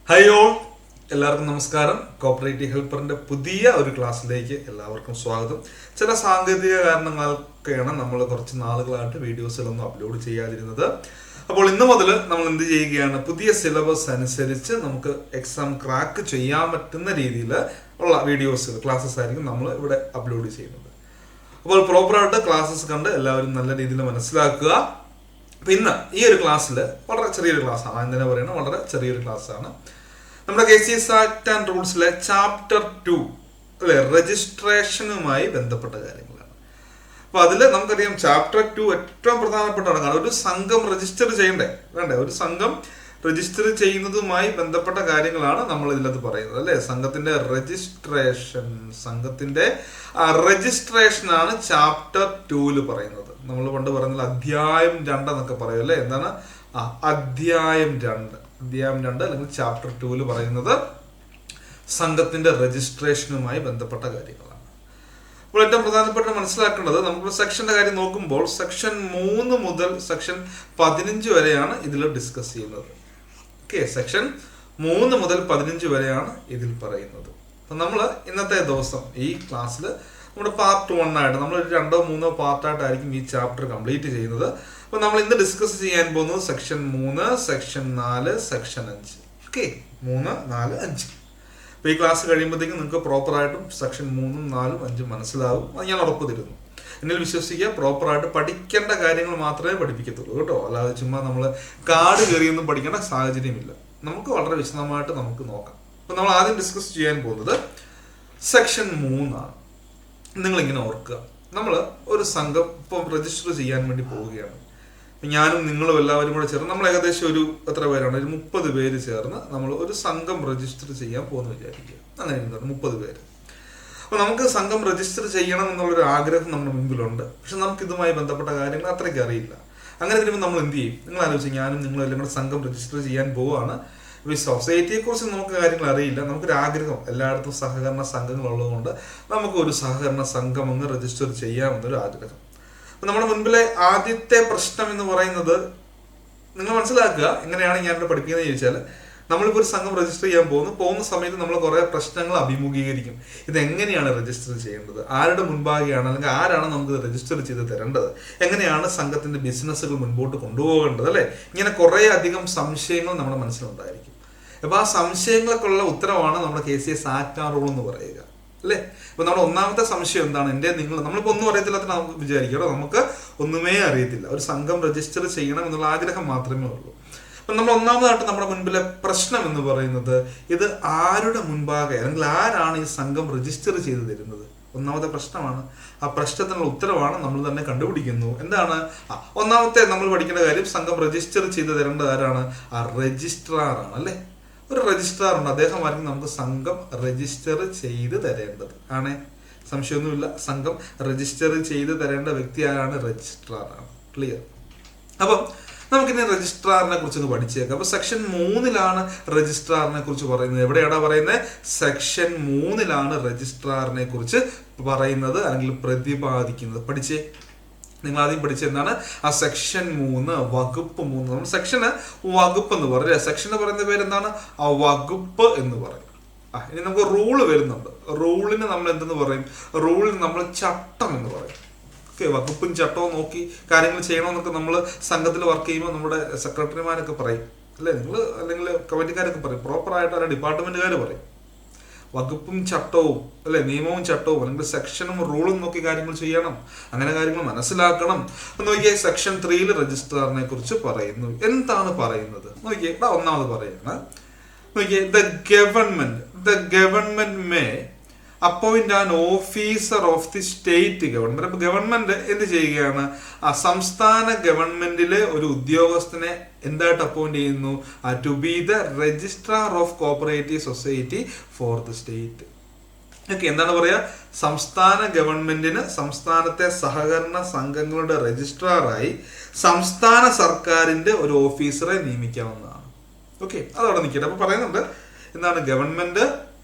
Hi all, എല്ലാവർക്കും നമസ്കാരം. Cooperative ഹെൽപ്പറിന്റെ പുതിയ ഒരു ക്ലാസ്സിലേക്ക് എല്ലാവർക്കും സ്വാഗതം. ചില സാങ്കേതിക കാരണങ്ങൾക്കാണ് നമ്മൾ കുറച്ച് നാളുകളായിട്ട് വീഡിയോസിലൊന്നും അപ്ലോഡ് ചെയ്യാതിരുന്നത്. അപ്പോൾ ഇന്ന് മുതൽ നമ്മൾ എന്ത് ചെയ്യുകയാണ്, പുതിയ സിലബസ് അനുസരിച്ച് നമുക്ക് എക്സാം ക്രാക്ക് ചെയ്യാൻ പറ്റുന്ന രീതിയിൽ ഉള്ള വീഡിയോസ് ക്ലാസ്സസ് ആയിരിക്കും നമ്മൾ ഇവിടെ അപ്ലോഡ് ചെയ്യുന്നത്. അപ്പോൾ പ്രോപ്പറായിട്ട് ക്ലാസ്സസ് കണ്ട് എല്ലാവരും നല്ല രീതിയിൽ മനസ്സിലാക്കുക. അപ്പം ഇന്ന് ഈ ഒരു ക്ലാസ്സിൽ വളരെ ചെറിയൊരു ക്ലാസ്സാണ്. എന്തിനാ പറയുന്നത്, വളരെ ചെറിയൊരു ക്ലാസ്സാണ്. നമ്മുടെ KCS ആക്ട് ആൻഡ് റൂൾസിലെ ചാപ്റ്റർ 2 അല്ലെ, രജിസ്ട്രേഷനുമായി ബന്ധപ്പെട്ട കാര്യങ്ങളാണ്. അപ്പൊ അതിൽ നമുക്കറിയാം ചാപ്റ്റർ 2 ഏറ്റവും പ്രധാനപ്പെട്ടതാണ്. കാരണം ഒരു സംഘം രജിസ്റ്റർ ചെയ്യണ്ടേ, വേണ്ടേ? ഒരു സംഘം രജിസ്റ്റർ ചെയ്യുന്നതുമായി ബന്ധപ്പെട്ട കാര്യങ്ങളാണ് നമ്മൾ ഇതിലത് പറയുന്നത് അല്ലെ. സംഘത്തിന്റെ രജിസ്ട്രേഷനാണ് ചാപ്റ്റർ 2 പറയുന്നത്. നമ്മൾ പണ്ട് പറയുന്നത് അധ്യായം 2 എന്നൊക്കെ പറയും അല്ലെ. എന്താണ് അധ്യായം 2 അല്ലെങ്കിൽ ചാപ്റ്റർ 2 പറയുന്നത് സംഘത്തിന്റെ രജിസ്ട്രേഷനുമായി ബന്ധപ്പെട്ട കാര്യങ്ങളാണ്. അപ്പോൾ ഏറ്റവും പ്രധാനപ്പെട്ട മനസ്സിലാക്കേണ്ടത്, നമുക്ക് സെക്ഷന്റെ കാര്യം നോക്കുമ്പോൾ സെക്ഷൻ 3 മുതൽ സെക്ഷൻ 15 വരെയാണ് ഇതിൽ ഡിസ്കസ് ചെയ്യുന്നത്. സെക്ഷൻ 3 മുതൽ 15 വരെയാണ് ഇതിൽ പറയുന്നത്. അപ്പൊ നമ്മൾ ഇന്നത്തെ ദിവസം ഈ ക്ലാസ്സിൽ നമ്മുടെ പാർട്ട് 1 ആയിട്ട് നമ്മൾ 2-3 പാർട്ടായിട്ടായിരിക്കും ഈ ചാപ്റ്റർ കംപ്ലീറ്റ് ചെയ്യുന്നത്. അപ്പൊ നമ്മൾ ഇന്ന് ഡിസ്കസ് ചെയ്യാൻ പോകുന്നത് സെക്ഷൻ 3, സെക്ഷൻ 4, സെക്ഷൻ 5. 3, 4, 5. അപ്പൊ ഈ ക്ലാസ് കഴിയുമ്പോഴത്തേക്കും നിങ്ങൾക്ക് പ്രോപ്പറായിട്ടും സെക്ഷൻ 3, 4, 5 മനസ്സിലാവും. അത് ഞാൻ ഉറപ്പ് തരുന്നു. എന്നിൽ വിശ്വസിക്കുക, പ്രോപ്പറായിട്ട് പഠിക്കേണ്ട കാര്യങ്ങൾ മാത്രമേ പഠിപ്പിക്കത്തുള്ളൂ കേട്ടോ. അല്ലാതെ ചുമ്മാ നമ്മൾ കാട് കയറിയൊന്നും പഠിക്കേണ്ട സാഹചര്യമില്ല. നമുക്ക് വളരെ വിശദമായിട്ട് നമുക്ക് നോക്കാം. അപ്പൊ നമ്മൾ ആദ്യം ഡിസ്കസ് ചെയ്യാൻ പോകുന്നത് സെക്ഷൻ 3 ആണ്. നിങ്ങളിങ്ങനെ ഓർക്കുക, നമ്മൾ ഒരു സംഘം ഇപ്പം രജിസ്റ്റർ ചെയ്യാൻ വേണ്ടി പോവുകയാണ്. ഞാനും നിങ്ങളും എല്ലാവരും കൂടെ ചേർന്ന് നമ്മൾ ഏകദേശം ഒരു എത്ര പേരാണ്, ഒരു 30 പേര് ചേർന്ന് നമ്മൾ ഒരു സംഘം രജിസ്റ്റർ ചെയ്യാൻ പോകുന്നു വിചാരിക്കുക. അങ്ങനെ 30 പേര്. അപ്പൊ നമുക്ക് സംഘം രജിസ്റ്റർ ചെയ്യണം എന്നുള്ളൊരു ആഗ്രഹം നമ്മുടെ മുമ്പിലുണ്ട്. പക്ഷെ നമുക്ക് ഇതുമായി ബന്ധപ്പെട്ട കാര്യങ്ങൾ അത്രയ്ക്ക് അറിയില്ല. അങ്ങനെ വരുമ്പോൾ നമ്മൾ എന്ത് ചെയ്യും? നിങ്ങൾ ആലോചിച്ച്, ഞാനും നിങ്ങളും എല്ലാം കൂടെ സംഘം രജിസ്റ്റർ ചെയ്യാൻ പോവാണ്. ഈ സൊസൈറ്റിയെ കുറിച്ച് നമുക്ക് കാര്യങ്ങൾ അറിയില്ല. നമുക്കൊരു ആഗ്രഹം, എല്ലായിടത്തും സഹകരണ സംഘങ്ങൾ ഉള്ളതുകൊണ്ട് നമുക്ക് ഒരു സഹകരണ സംഘം അങ്ങ് രജിസ്റ്റർ ചെയ്യാമെന്നൊരു ആഗ്രഹം. അപ്പൊ നമ്മുടെ മുൻപിലെ ആദ്യത്തെ പ്രശ്നം എന്ന് പറയുന്നത്, നിങ്ങൾ മനസ്സിലാക്കുക എങ്ങനെയാണ് ഞാനിവിടെ പഠിപ്പിക്കുന്നത് ചോദിച്ചാൽ, നമ്മളിപ്പോൾ ഒരു സംഘം രജിസ്റ്റർ ചെയ്യാൻ പോകുന്ന സമയത്ത് നമ്മൾ കുറെ പ്രശ്നങ്ങൾ അഭിമുഖീകരിക്കും. ഇതെങ്ങനെയാണ് രജിസ്റ്റർ ചെയ്യേണ്ടത്, ആരുടെ മുൻപാകെയാണ്, അല്ലെങ്കിൽ ആരാണ് നമുക്ക് രജിസ്റ്റർ ചെയ്ത് തരേണ്ടത്, എങ്ങനെയാണ് സംഘത്തിന്റെ ബിസിനസ്സുകൾ മുൻപോട്ട് കൊണ്ടുപോകേണ്ടത് അല്ലെ. ഇങ്ങനെ കുറെ അധികം സംശയങ്ങൾ നമ്മുടെ മനസ്സിലുണ്ടായിരിക്കും. അപ്പൊ ആ സംശയങ്ങൾക്കുള്ള ഉത്തരവാണ് നമ്മുടെ KCS ആക്ട് ആൻഡ് റൂൾ എന്ന് പറയുക അല്ലെ. അപ്പൊ നമ്മുടെ ഒന്നാമത്തെ സംശയം എന്താണ്? നമ്മളിപ്പോ ഒന്നും അറിയത്തില്ലാത്ത നമുക്ക് വിചാരിക്കണം, നമുക്ക് ഒന്നുമേ അറിയത്തില്ല, ഒരു സംഘം രജിസ്റ്റർ ചെയ്യണം എന്നുള്ള ആഗ്രഹം മാത്രമേ ഉള്ളൂ. അപ്പൊ നമ്മൾ ഒന്നാമതായിട്ട് നമ്മുടെ മുൻപിലെ പ്രശ്നം എന്ന് പറയുന്നത്, ഇത് ആരുടെ മുൻപാകെ, അല്ലെങ്കിൽ ആരാണ് ഈ സംഘം രജിസ്റ്റർ ചെയ്ത് തരുന്നത്? ഒന്നാമത്തെ പ്രശ്നമാണ്. ആ പ്രശ്നത്തിനുള്ള ഉത്തരവാണ് നമ്മൾ തന്നെ കണ്ടുപിടിക്കുന്നു. എന്താണ് ഒന്നാമത്തെ നമ്മൾ പഠിക്കേണ്ട കാര്യം? സംഘം രജിസ്റ്റർ ചെയ്ത് തരേണ്ടത് ആരാണ്? ആ രജിസ്ട്രാർ ആണ് അല്ലെ. ഒരു രജിസ്ട്രാർ ഉണ്ട്, അദ്ദേഹമായിരിക്കും നമുക്ക് സംഘം രജിസ്റ്റർ ചെയ്ത് തരേണ്ടത് ആണ്. സംശയമൊന്നുമില്ല, സംഘം രജിസ്റ്റർ ചെയ്ത് തരേണ്ട വ്യക്തി ആരാണ്? രജിസ്ട്രാർ ആണ്. ക്ലിയർ? അപ്പം നമുക്കിനി രജിസ്ട്രാറിനെ കുറിച്ച് പഠിച്ചേക്കാം. അപ്പൊ സെക്ഷൻ 3 രജിസ്ട്രാറിനെ കുറിച്ച് പറയുന്നത്. എവിടെയാണ് പറയുന്നത്? സെക്ഷൻ 3 രജിസ്ട്രാറിനെ കുറിച്ച് പറയുന്നത് അല്ലെങ്കിൽ പ്രതിപാദിക്കുന്നത്. പഠിച്ചേ, നിങ്ങൾ ആദ്യം പഠിച്ച എന്താണ്? ആ സെക്ഷൻ 3 വകുപ്പ് 3. നമ്മൾ സെക്ഷന് വകുപ്പ് എന്ന് പറയും. സെക്ഷന് പറയുന്ന പേര് എന്താണ്? ആ വകുപ്പ് എന്ന് പറയും. ഇനി നമുക്ക് റൂള് വരുന്നുണ്ട്. റൂളിന് നമ്മൾ എന്തെന്ന് പറയും? റൂളിന് നമ്മൾ ചട്ടം എന്ന് പറയും. വകുപ്പും ചട്ടവും നോക്കി കാര്യങ്ങൾ ചെയ്യണമെന്നൊക്കെ നമ്മൾ സംഘത്തിൽ വർക്ക് ചെയ്യുമ്പോൾ നമ്മുടെ സെക്രട്ടറിമാരൊക്കെ പറയും അല്ലെ, നിങ്ങൾ അല്ലെങ്കിൽ കമ്മിറ്റിക്കാരൊക്കെ പറയും, പ്രോപ്പറായിട്ട് അവരുടെ ഡിപ്പാർട്ട്മെന്റുകാർ പറയും. വകുപ്പും ചട്ടവും അല്ലെ, നിയമവും ചട്ടവും അല്ലെങ്കിൽ സെക്ഷനും റൂളും നോക്കി കാര്യങ്ങൾ ചെയ്യണം. അങ്ങനെ കാര്യങ്ങൾ മനസ്സിലാക്കണം. നോക്കിയേ, സെക്ഷൻ 3 രജിസ്ട്രാറിനെ കുറിച്ച് പറയുന്നു. എന്താണ് പറയുന്നത് നോക്കിയേ, ഇവിടെ ഒന്നാമത് പറയാണ്. നോക്കിയേ, the government may appoint an officer of the state government. അപ്പൊ ഗവൺമെന്റ് എന്ത് ചെയ്യുകയാണ്? ആ സംസ്ഥാന ഗവൺമെന്റിലെ ഒരു ഉദ്യോഗസ്ഥനെ എന്തായിട്ട് അപ്പോയിന്റ് ചെയ്യുന്നു? To be the registrar of cooperative society for the state. എന്താണ് പറയാ? സംസ്ഥാന ഗവൺമെന്റിന് സംസ്ഥാനത്തെ സഹകരണ സംഘങ്ങളുടെ രജിസ്ട്രാറായി സംസ്ഥാന സർക്കാരിന്റെ ഒരു ഓഫീസറെ നിയമിക്കാവുന്നതാണ്. അതവിടെ നിൽക്കട്ടെ. അപ്പൊ പറയുന്നുണ്ട് എന്താണ്? ഗവൺമെന്റ്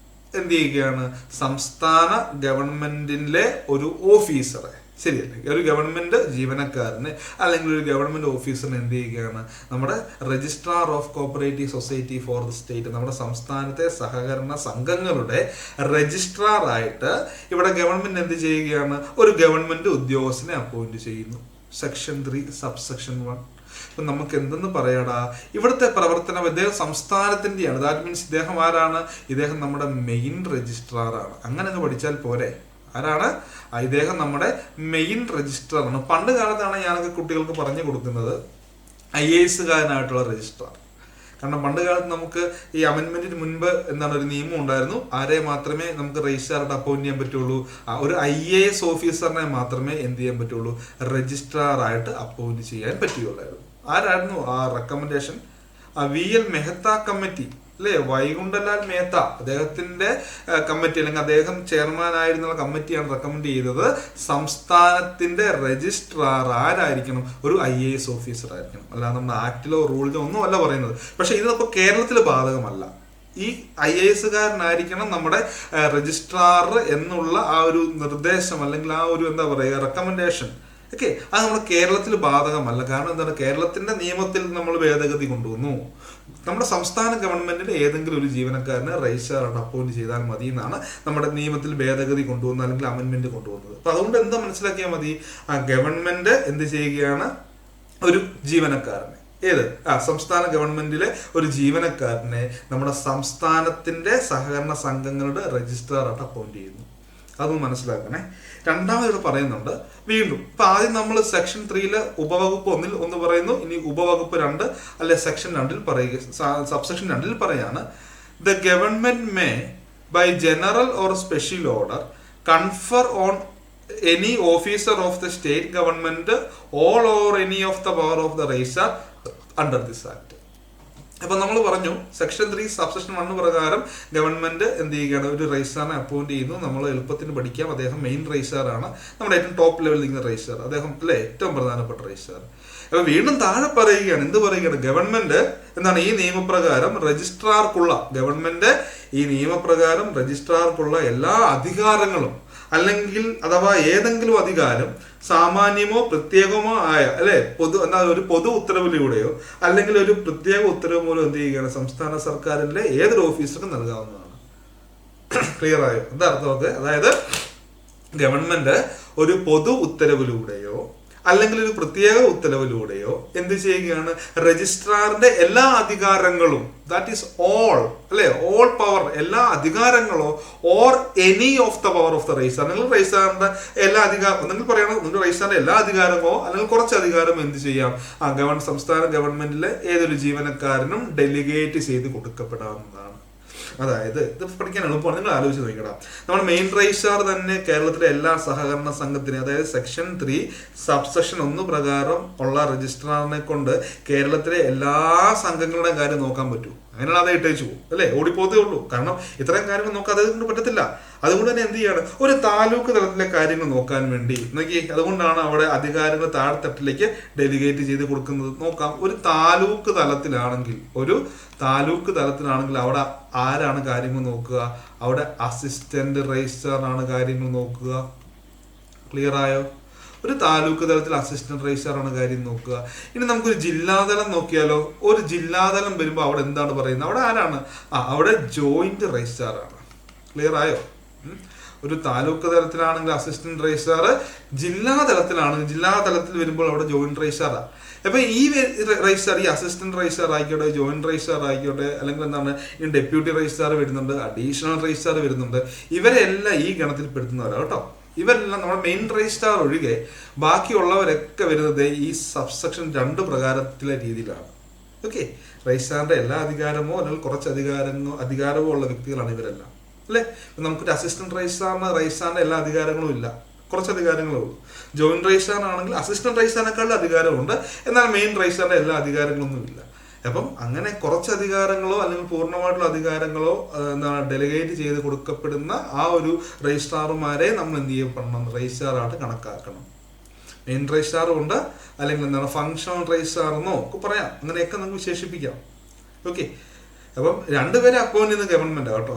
എന്ത് ചെയ്യുകയാണ്? സംസ്ഥാന ഗവൺമെന്റിലെ ഒരു ഓഫീസറെ, ശരിയല്ലേ? ഒരു ഗവൺമെന്റ് ജീവനക്കാരന് അല്ലെങ്കിൽ ഒരു ഗവൺമെന്റ് ഓഫീസറിന് എന്ത് ചെയ്യുകയാണ്? നമ്മുടെ registrar of cooperative society for the state, നമ്മുടെ സംസ്ഥാനത്തെ സഹകരണ സംഘങ്ങളുടെ രജിസ്ട്രാർ ആയിട്ട് ഇവിടെ ഗവൺമെന്റ് എന്ത് ചെയ്യുകയാണ്? ഒരു ഗവൺമെന്റ് ഉദ്യോഗസ്ഥനെ അപ്പോയിന്റ് ചെയ്യുന്നു. Section 3 subsection 1. അപ്പൊ നമുക്ക് എന്തെന്ന് പറയാടാ? ഇവിടുത്തെ പ്രവർത്തനം ഇദ്ദേഹം സംസ്ഥാനത്തിന്റെയാണ്. ദാറ്റ് മീൻസ് ഇദ്ദേഹം ആരാണ്? ഇദ്ദേഹം നമ്മുടെ മെയിൻ രജിസ്ട്രാർ ആണ്. അങ്ങനെ അങ്ങ് പഠിച്ചാൽ പോരെ. ആരാണ്? ഇദ്ദേഹം നമ്മുടെ മെയിൻ രജിസ്ട്രാർ ആണ്. പണ്ട് കാലത്താണ് ഞാനൊക്കെ കുട്ടികൾക്ക് പറഞ്ഞു കൊടുക്കുന്നത് IAS കാരനായിട്ടുള്ള രജിസ്ട്രാർ. കാരണം പണ്ട് കാലത്ത് നമുക്ക് ഈ അമെന്റ്മെന്റിന് മുൻപ് എന്താണ് ഒരു നിയമം ഉണ്ടായിരുന്നു. ആരെ മാത്രമേ നമുക്ക് രജിസ്ട്രാറായിട്ട് അപ്പോയിന്റ് ചെയ്യാൻ പറ്റുള്ളൂ? ഒരു IAS ഓഫീസറിനെ മാത്രമേ എന്ത് ചെയ്യാൻ പറ്റുള്ളൂ? രജിസ്ട്രാർ ആയിട്ട് അപ്പോയിന്റ് ചെയ്യാൻ പറ്റുകയുള്ളായിരുന്നു. ആരായിരുന്നു ആ റെക്കമെൻഡേഷൻ? VL മെഹ്ത്ത കമ്മിറ്റി അല്ലെ, വൈകുണ്ഠലാൽ മേത്ത അദ്ദേഹത്തിന്റെ കമ്മിറ്റി, അല്ലെങ്കിൽ അദ്ദേഹം ചെയർമാൻ ആയിരുന്ന കമ്മിറ്റിയാണ് റെക്കമെൻഡ് ചെയ്തത് സംസ്ഥാനത്തിന്റെ രജിസ്ട്രാർ ആരായിരിക്കണം? ഒരു IAS ഓഫീസർ ആയിരിക്കണം. അല്ലാതെ നമ്മുടെ ആക്ടിലോ റൂളിലോ ഒന്നും അല്ല പറയുന്നത്. പക്ഷെ ഇതിപ്പോ കേരളത്തിൽ ബാധകമല്ല. ഈ IAS കാരനായിരിക്കണം നമ്മുടെ രജിസ്ട്രാർ എന്നുള്ള ആ ഒരു നിർദ്ദേശം, അല്ലെങ്കിൽ ആ ഒരു എന്താ പറയുക റെക്കമെൻഡേഷൻ. ഓക്കെ, അത് നമ്മുടെ കേരളത്തിൽ ബാധകമല്ല. കാരണം എന്താണ്? കേരളത്തിന്റെ നിയമത്തിൽ നമ്മൾ ഭേദഗതി കൊണ്ടുവന്നു. നമ്മുടെ സംസ്ഥാന ഗവൺമെന്റിന്റെ ഏതെങ്കിലും ഒരു ജീവനക്കാരനെ രജിസ്ട്രാറായിട്ട് അപ്പോയിന്റ് ചെയ്താൽ മതി എന്നാണ് നമ്മുടെ നിയമത്തിൽ ഭേദഗതി കൊണ്ടുവന്നത്, അല്ലെങ്കിൽ അമെന്റ്മെന്റ് കൊണ്ടുവന്നത്. അപ്പൊ അതുകൊണ്ട് എന്താ മനസ്സിലാക്കിയാൽ മതി? ഗവൺമെന്റ് എന്ത് ചെയ്യുകയാണ്? ഒരു ജീവനക്കാരനെ, സംസ്ഥാന ഗവൺമെന്റിലെ ഒരു ജീവനക്കാരനെ നമ്മുടെ സംസ്ഥാനത്തിന്റെ സഹകരണ സംഘങ്ങളുടെ രജിസ്ട്രാറായിട്ട് അപ്പോയിന്റ് ചെയ്യുന്നു. അതൊന്ന് മനസ്സിലാക്കണേ. രണ്ടാമത് പറയുന്നുണ്ട് വീണ്ടും. ഇപ്പൊ ആദ്യം നമ്മൾ സെക്ഷൻ 3 ഉപവകുപ്പ് 1 ഒന്ന് പറയുന്നു, ഇനി ഉപവകുപ്പ് 2 അല്ലെ സെക്ഷൻ 2 പറയുക, സബ്സെക്ഷൻ 2 പറയാണ്, the government may by general or special order confer on any officer of the state government all or any of the power of the registrar under this act. അപ്പൊ നമ്മൾ പറഞ്ഞു section 3 subsection 1 പ്രകാരം government എന്ത് ചെയ്യുകയാണ്? ഒരു രജിസ്ട്രാറിനെ appoint ചെയ്യുന്നു. നമ്മൾ എളുപ്പത്തിന് പഠിക്കാം. അദ്ദേഹം മെയിൻ രജിസ്ട്രാർ ആണ്, നമ്മുടെ ഏറ്റവും ടോപ്പ് ലെവലിൽ നിൽക്കുന്ന രജിസ്ട്രാർ. അദ്ദേഹം അല്ലെ ഏറ്റവും പ്രധാനപ്പെട്ട രജിസ്ട്രാർ. അപ്പൊ വീണ്ടും താഴെ പറയുകയാണ്, എന്ത് പറയുകയാണ്? ഗവൺമെന്റ് എന്താണ് ഈ നിയമപ്രകാരം രജിസ്ട്രാർക്കുള്ള, ഗവൺമെന്റ് ഈ നിയമപ്രകാരം രജിസ്ട്രാർക്കുള്ള എല്ലാ അധികാരങ്ങളും, അല്ലെങ്കിൽ അഥവാ ഏതെങ്കിലും അധികാരം സാമാന്യമോ പ്രത്യേകമോ ആയ ഒരു പൊതു ഉത്തരവിലൂടെയോ അല്ലെങ്കിൽ ഒരു പ്രത്യേക ഉത്തരവ് മൂലം എന്ത് ചെയ്യുകയാണ്? സംസ്ഥാന സർക്കാരിന്റെ ഏതൊരു ഓഫീസർക്കും നൽകാവുന്നതാണ്. ക്ലിയർ ആയോ? എന്താ അർത്ഥമൊക്കെ? അതായത് ഗവൺമെന്റ് ഒരു പൊതു ഉത്തരവിലൂടെയോ അല്ലെങ്കിൽ ഒരു പ്രത്യേക ഉത്തരവിലൂടെയോ എന്ത് ചെയ്യുകയാണ്? രജിസ്ട്രാറിന്റെ എല്ലാ അധികാരങ്ങളും, ദാറ്റ് ഈസ് ഓൾ അല്ലെ, ഓൾ പവർ, എല്ലാ അധികാരങ്ങളോ, or any of the power of the registrar, നിങ്ങൾ രജിസ്ട്രാറിന്റെ എല്ലാ അധികാരം, നിങ്ങൾ പറയണം നിങ്ങൾ രജിസ്ട്രാറിന്റെ എല്ലാ അധികാരമോ അല്ലെങ്കിൽ കുറച്ച് അധികാരം എന്ത് ചെയ്യാം? സംസ്ഥാന ഗവൺമെന്റിലെ ഏതൊരു ജീവനക്കാരനും ഡെലിഗേറ്റ് ചെയ്ത് കൊടുക്കപ്പെടാവുന്നതാണ്. അതായത് ഇത് പഠിക്കാൻ എളുപ്പമാണ്. നിങ്ങൾ ആലോചിച്ച് നോക്കണം. നമ്മുടെ മെയിൻ രജിസ്ട്രാർ തന്നെ കേരളത്തിലെ എല്ലാ സഹകരണ സംഘത്തിനും, അതായത് സെക്ഷൻ 3 സബ്സെക്ഷൻ 1 പ്രകാരം ഉള്ള രജിസ്ട്രാറിനെ കൊണ്ട് കേരളത്തിലെ എല്ലാ സംഘങ്ങളുടെയും കാര്യം നോക്കാൻ പറ്റൂ. അങ്ങനെയാണ് അത് ഇട്ടേച്ചു പോകും അല്ലെ, ഓടിപ്പോതേ ഉള്ളൂ. കാരണം ഇത്രയും കാര്യങ്ങൾ നോക്കാൻ അതുകൊണ്ട് പറ്റത്തില്ല. അതുകൊണ്ട് തന്നെ എന്ത് ചെയ്യാണ്? ഒരു താലൂക്ക് തലത്തിലെ കാര്യങ്ങൾ നോക്കാൻ വേണ്ടി നോക്കി, അതുകൊണ്ടാണ് അവിടെ അധികാരങ്ങൾ താഴെത്തട്ടിലേക്ക് ഡെലിഗേറ്റ് ചെയ്ത് കൊടുക്കുന്നത്. നോക്കാം, ഒരു താലൂക്ക് തലത്തിലാണെങ്കിൽ അവിടെ ആരാണ് കാര്യങ്ങൾ നോക്കുക? അവിടെ അസിസ്റ്റന്റ് രജിസ്ട്രാർ ആണ് കാര്യങ്ങൾ നോക്കുക. ക്ലിയർ ആയോ? ഒരു താലൂക്ക് തലത്തിൽ അസിസ്റ്റന്റ് രജിസ്ട്രാർ ആണ് കാര്യം നോക്കുക. ഇനി നമുക്കൊരു ജില്ലാതലം നോക്കിയാലോ? ഒരു ജില്ലാതലം വരുമ്പോൾ അവിടെ എന്താണ് പറയുന്നത്? അവിടെ ആരാണ്? അവിടെ ജോയിന്റ് രജിസ്ട്രാർ ആണ്. ക്ലിയർ ആയോ? ഒരു താലൂക്ക് തലത്തിലാണെങ്കിൽ അസിസ്റ്റന്റ് രജിസ്ട്രാർ, ജില്ലാ തലത്തിൽ വരുമ്പോൾ അവിടെ ജോയിന്റ് രജിസ്ട്രാറാണ്. അപ്പൊ ഈ രജിസ്ട്രാർ, ഈ അസിസ്റ്റന്റ് രജിസ്ട്രാർ ആയിക്കോട്ടെ, ജോയിന്റ് രജിസ്ട്രാർ ആയിക്കോട്ടെ, അല്ലെങ്കിൽ എന്താണ് ഈ ഡെപ്യൂട്ടി രജിസ്ട്രാർ വരുന്നുണ്ട്, അഡീഷണൽ രജിസ്ട്രാർ വരുന്നുണ്ട്, ഇവരെല്ലാം ഈ ഗണത്തിൽ പെടുത്തുന്നവരാണ് കേട്ടോ. ഇവരെല്ലാം നമ്മുടെ മെയിൻ രജിസ്ട്രാർ ഒഴികെ ബാക്കിയുള്ളവരൊക്കെ വരുന്നത് ഈ സബ്സെക്ഷൻ 2 പ്രകാരത്തിലെ രീതിയിലാണ്. ഓക്കെ, രജിസ്ട്രാറിന്റെ എല്ലാ അധികാരമോ അല്ലെങ്കിൽ കുറച്ച് അധികാരമോ ഉള്ള വ്യക്തികളാണ് ഇവരെല്ലാം അല്ലെ. നമുക്കൊരു അസിസ്റ്റന്റ് രജിസ്ട്രാറിന്റെ എല്ലാ അധികാരങ്ങളും ഇല്ല, കുറച്ച് അധികാരങ്ങളേ ഉള്ളൂ. ജോയിന്റ് രജിസ്ട്രാറാണെങ്കിൽ അസിസ്റ്റന്റ് രജിസ്ട്രാറിനേക്കാളും അധികാരമുണ്ട്, എന്നാൽ മെയിൻ രജിസ്ട്രാറിന്റെ എല്ലാ അധികാരങ്ങളൊന്നും ഇല്ല. അപ്പം അങ്ങനെ കുറച്ച് അധികാരങ്ങളോ അല്ലെങ്കിൽ പൂർണ്ണമായിട്ടുള്ള അധികാരങ്ങളോ ഡെലിഗേറ്റ് ചെയ്ത് കൊടുക്കപ്പെടുന്ന ആ ഒരു രജിസ്ട്രാർമാരെ നമ്മൾ എന്ത് ചെയ്യപ്പെടണം? രജിസ്ട്രാറായിട്ട് കണക്കാക്കണം. മെയിൻ രജിസ്ട്രാറും ഉണ്ട്, അല്ലെങ്കിൽ ഫങ്ഷണൽ രജിസ്ട്രാർ എന്നോ ഒക്കെ പറയാം, അങ്ങനെയൊക്കെ നമുക്ക് വിശേഷിപ്പിക്കാം. ഓക്കെ, അപ്പം 2 പേരെ അപ്പോയിന്റ് ചെയ്യുന്ന ഗവൺമെന്റ് കേട്ടോ.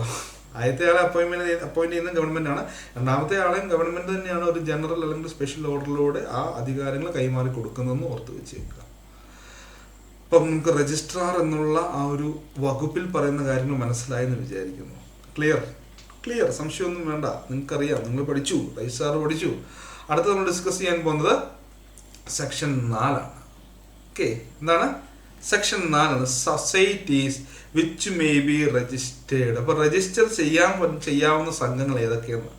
ആദ്യത്തെ ആളെ അപ്പോയിന്റ് ചെയ്യുന്ന ഗവൺമെന്റ് ആണ്, രണ്ടാമത്തെ ആളെയും ഗവൺമെന്റ് തന്നെയാണ് ഒരു ജനറൽ അല്ലെങ്കിൽ സ്പെഷ്യൽ ഓർഡറിലൂടെ ആ അധികാരങ്ങൾ കൈമാറി കൊടുക്കുന്നതെന്ന് ഓർത്ത് വെച്ചേക്കുക. അപ്പം നമുക്ക് രജിസ്ട്രാർ എന്നുള്ള ആ ഒരു വകുപ്പിൽ പറയുന്ന കാര്യങ്ങൾ മനസ്സിലായെന്ന് വിചാരിക്കുന്നു. ക്ലിയർ, സംശയമൊന്നും വേണ്ട, നിങ്ങൾക്കറിയാം, നിങ്ങൾ പഠിച്ചു, രജിസ്ട്രാർ പഠിച്ചു. അടുത്ത് നമ്മൾ ഡിസ്കസ് ചെയ്യാൻ പോകുന്നത് സെക്ഷൻ 4 ആണ്. ഓക്കെ, എന്താണ് section 4? Societies which may be registered. അപ്പൊ രജിസ്റ്റർ ചെയ്യാവുന്ന സംഘങ്ങൾ ഏതൊക്കെയാണ്,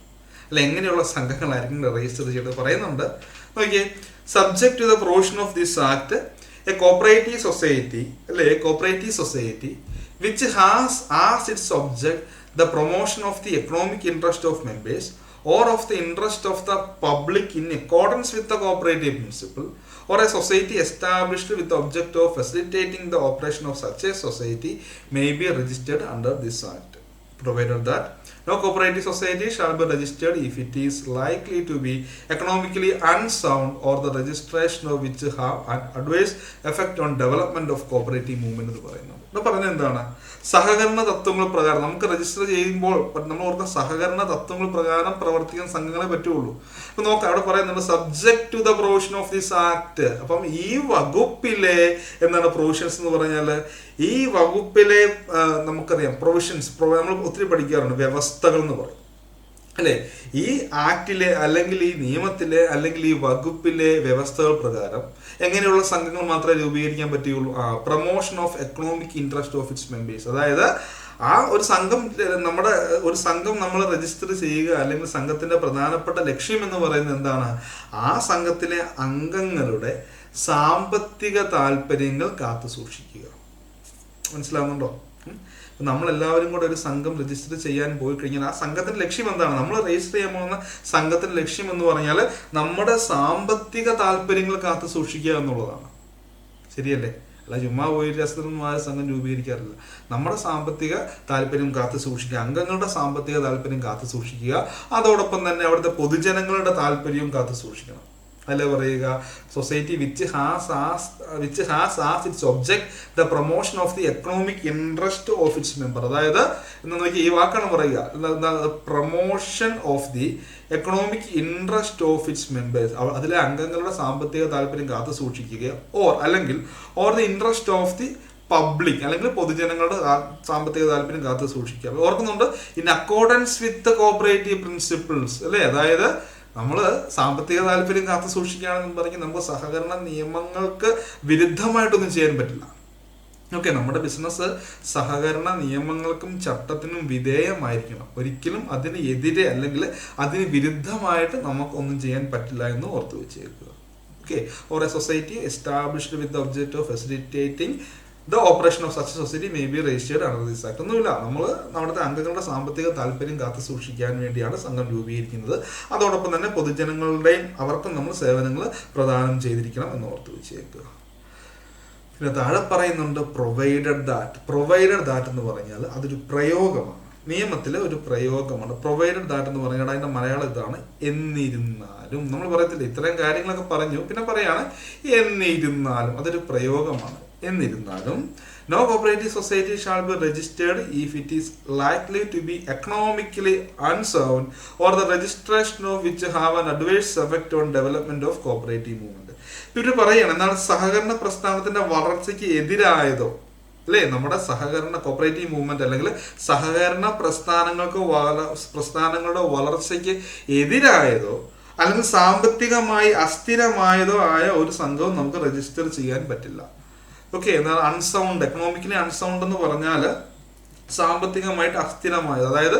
അല്ല എങ്ങനെയുള്ള സംഘങ്ങളായിരിക്കും രജിസ്റ്റർ ചെയ്യേണ്ടത് പറയുന്നുണ്ട്. നോക്കിയേ, subject to the provision of this act a cooperative society which has as its object the promotion of the economic interest of members or of the interest of the public in accordance with the cooperative principle, or a society established with the object of facilitating the operation of such a society may be registered under this act, provided that no cooperative society shall be registered if it is likely to be economically unsound or the registration of which have an adverse effect on development of cooperative movement എന്ന് പറയുന്നത്. ഇവിടെ പറഞ്ഞത് എന്താണ്? സഹകരണ തത്വങ്ങൾ പ്രകാരം നമുക്ക് register ചെയ്യുമ്പോൾ നമ്മൾ ഓർക്കുന്ന സഹകരണ തത്വങ്ങൾ പ്രകാരം പ്രവർത്തിക്കുന്ന സംഘങ്ങളെ പറ്റുള്ളൂ. അപ്പൊ നോക്കാം, അവിടെ പറയുന്നുണ്ട് subject to the provision of this act. അപ്പം ഈ വകുപ്പിലെ എന്താണ് പ്രൊവിഷൻസ് എന്ന് പറഞ്ഞാല്, ഈ വകുപ്പിലെ നമുക്കറിയാം പ്രൊവിഷൻസ്, നമ്മൾ ഒത്തിരി പഠിക്കാറുണ്ട്, വ്യവസ്ഥകൾ എന്ന് പറയും അല്ലെ. ഈ ആക്ടിലെ അല്ലെങ്കിൽ ഈ നിയമത്തിലെ അല്ലെങ്കിൽ ഈ വകുപ്പിലെ വ്യവസ്ഥകൾ പ്രകാരം എങ്ങനെയുള്ള സംഘങ്ങൾ മാത്രമേ രൂപീകരിക്കാൻ പറ്റുകയുള്ളൂ? Promotion of economic interest of its members. അതായത് ആ ഒരു സംഘം നമ്മൾ രജിസ്റ്റർ ചെയ്യുക അല്ലെങ്കിൽ സംഘത്തിന്റെ പ്രധാനപ്പെട്ട ലക്ഷ്യം എന്ന് പറയുന്നത് എന്താണ്? ആ സംഘത്തിലെ അംഗങ്ങളുടെ സാമ്പത്തിക താല്പര്യങ്ങൾ കാത്തു സൂക്ഷിക്കുക. മനസ്സിലാവുന്നുണ്ടോ? നമ്മളെല്ലാവരും കൂടെ ഒരു സംഘം രജിസ്റ്റർ ചെയ്യാൻ പോയി കഴിഞ്ഞാൽ ആ സംഘത്തിന്റെ ലക്ഷ്യം എന്താണ്? നമ്മൾ രജിസ്റ്റർ ചെയ്യാൻ പോകുന്ന സംഘത്തിന്റെ ലക്ഷ്യം എന്ന് പറഞ്ഞാൽ നമ്മുടെ സാമ്പത്തിക താല്പര്യങ്ങൾ കാത്തു സൂക്ഷിക്കുക എന്നുള്ളതാണ്. ശരിയല്ലേ? അല്ല ചുമ്മാ പോയി രസകരമായ സംഘം രൂപീകരിക്കാറില്ല. നമ്മുടെ സാമ്പത്തിക താല്പര്യം കാത്തു സൂക്ഷിക്കുക, അംഗങ്ങളുടെ സാമ്പത്തിക താല്പര്യം കാത്തു സൂക്ഷിക്കുക, അതോടൊപ്പം തന്നെ അവിടുത്തെ പൊതുജനങ്ങളുടെ താല്പര്യവും കാത്തു സൂക്ഷിക്കണം. അല്ലേ പറയുക, society which has as its object the promotion of the economic interest of its member. അതായത് എന്ന് നോക്കി ഈ വാക്കാണ് പറയുക, promotion of the economic interest of its members. അതിലെ അംഗങ്ങളുടെ സാമ്പത്തിക താല്പര്യം കാത്തു സൂക്ഷിക്കുക, or the interest of the public അല്ലെങ്കിൽ പൊതുജനങ്ങളുടെ സാമ്പത്തിക താല്പര്യം കാത്തു സൂക്ഷിക്കുക. ഓർക്കുന്നുണ്ട്, in accordance with cooperative principles അല്ലേ. അതായത് നമ്മൾ സാമ്പത്തിക താല്പര്യം കാത്തു സൂക്ഷിക്കുകയാണെന്ന് പറഞ്ഞ് നമുക്ക് സഹകരണ നിയമങ്ങൾക്ക് വിരുദ്ധമായിട്ടൊന്നും ചെയ്യാൻ പറ്റില്ല. ഓക്കെ, നമ്മുടെ ബിസിനസ് സഹകരണ നിയമങ്ങൾക്കും ചട്ടത്തിനും വിധേയമായിരിക്കണം. ഒരിക്കലും അതിന് എതിരെ അല്ലെങ്കിൽ അതിന് വിരുദ്ധമായിട്ട് നമുക്കൊന്നും ചെയ്യാൻ പറ്റില്ല എന്ന് ഓർത്തു വെച്ചേക്കുക. Okay, or A society established with the object of facilitating the operation of such society may be registered under this act. ഒന്നുമില്ല, നമ്മൾ നമ്മുടെ അംഗങ്ങളുടെ സാമ്പത്തിക താല്പര്യം കാത്തു സൂക്ഷിക്കാൻ വേണ്ടിയാണ് സംഘം രൂപീകരിക്കുന്നത്. അതോടൊപ്പം തന്നെ പൊതുജനങ്ങളുടെയും അവർക്കും നമ്മൾ സേവനങ്ങൾ പ്രദാനം ചെയ്തിരിക്കണം എന്ന് ഓർത്ത് വെച്ചേക്കുക. പിന്നെ താഴെ പറയുന്നുണ്ട് പ്രൊവൈഡഡ് ദാറ്റ് എന്ന് പറഞ്ഞാൽ അതൊരു പ്രയോഗമാണ്, നിയമത്തിലെ ഒരു പ്രയോഗമാണ്. പ്രൊവൈഡഡ് ദാറ്റ് എന്ന് പറഞ്ഞാൽ അതിന്റെ മലയാളം ഇതാണ്, എന്നിരുന്നാലും. നമ്മൾ പറയത്തില്ല ഇത്രയും കാര്യങ്ങളൊക്കെ പറഞ്ഞു, പിന്നെ പറയാണ് എന്നിരുന്നാലും, അതൊരു പ്രയോഗമാണ്. എന്നിരുന്നാലും no cooperative society shall be registered if it is likely to be economically unsound or the registration of which have an adverse effect on development of cooperative movement. ഇവർ പറയാണ് എന്താണ്, സഹകരണ പ്രസ്ഥാനത്തിന്റെ വളർച്ചയ്ക്ക് എതിരായതോ അല്ലേ, നമ്മുടെ സഹകരണ കോപ്പറേറ്റീവ് മൂവ്മെന്റ് അല്ലെങ്കിൽ സഹകരണ പ്രസ്ഥാനങ്ങളുടെ വളർച്ചയ്ക്ക് എതിരായതോ അല്ലെങ്കിൽ സാമ്പത്തികമായി അസ്ഥിരമായതോ ആയ ഒരു സംഘവും നമുക്ക് രജിസ്റ്റർ ചെയ്യാൻ പറ്റില്ല. ഓക്കെ, എന്നാൽ അൺസൗണ്ട്, എക്കണോമിക്കലി അൺസൗണ്ട് എന്ന് പറഞ്ഞാൽ സാമ്പത്തികമായിട്ട് അസ്ഥിരമായത്, അതായത്